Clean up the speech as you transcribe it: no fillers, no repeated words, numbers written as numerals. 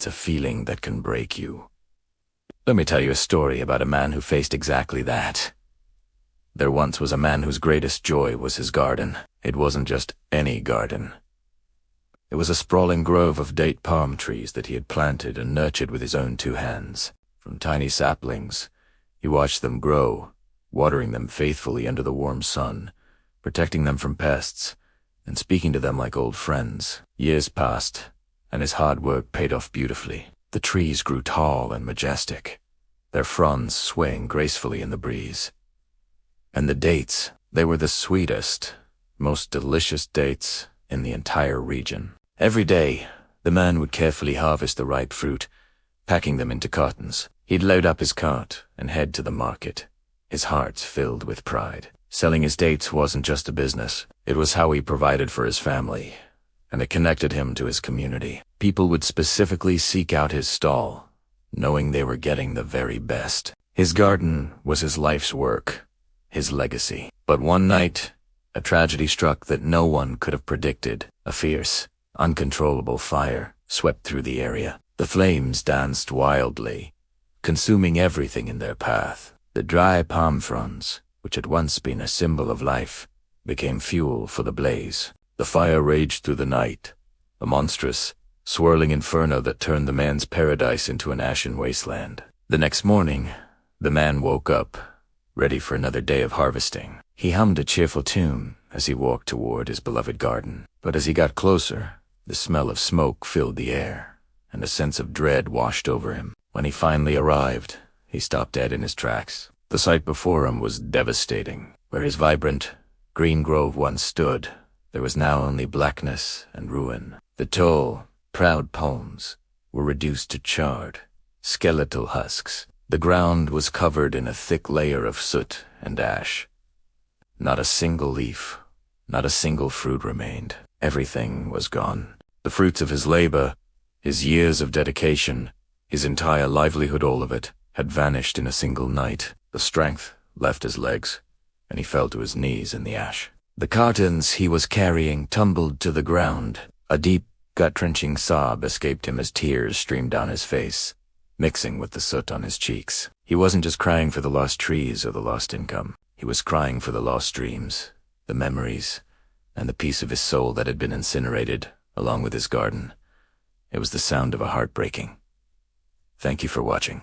It's a feeling that can break you. Let me tell you a story about a man who faced exactly that. There once was a man whose greatest joy was his garden. It wasn't just any garden. It was a sprawling grove of date palm trees that he had planted and nurtured with his own 2 hands. From tiny saplings, he watched them grow, watering them faithfully under the warm sun, protecting them from pests, and speaking to them like old friends. Years passed, and his hard work paid off beautifully. The trees grew tall and majestic, their fronds swaying gracefully in the breeze. And the dates, they were the sweetest, most delicious dates in the entire region. Every day, the man would carefully harvest the ripe fruit, packing them into cartons. He'd load up his cart and head to the market, his heart filled with pride. Selling his dates wasn't just a business. It was how he provided for his family, and it connected him to his community. People would specifically seek out his stall, knowing they were getting the very best. His garden was his life's work, his legacy. But one night, a tragedy struck that no one could have predicted. A fierce, uncontrollable fire swept through the area. The flames danced wildly, consuming everything in their path. The dry palm fronds, which had once been a symbol of life, became fuel for the blaze. The fire raged through the night, a monstrous, swirling inferno that turned the man's paradise into an ashen wasteland. The next morning, the man woke up, ready for another day of harvesting. He hummed a cheerful tune as he walked toward his beloved garden. But as he got closer, the smell of smoke filled the air, and a sense of dread washed over him. When he finally arrived, he stopped dead in his tracks. The sight before him was devastating. Where his vibrant, green grove once stood, there was now only blackness and ruin. The tall, proud palms were reduced to charred, skeletal husks. The ground was covered in a thick layer of soot and ash. Not a single leaf, not a single fruit remained. Everything was gone. The fruits of his labor, his years of dedication, his entire livelihood, all of it, had vanished in a single night. The strength left his legs, and he fell to his knees in the ash. The cartons he was carrying tumbled to the ground. A deep, gut-wrenching sob escaped him as tears streamed down his face, mixing with the soot on his cheeks. He wasn't just crying for the lost trees or the lost income. He was crying for the lost dreams, the memories, and the piece of his soul that had been incinerated, along with his garden. It was the sound of a heartbreaking. Thank you for watching.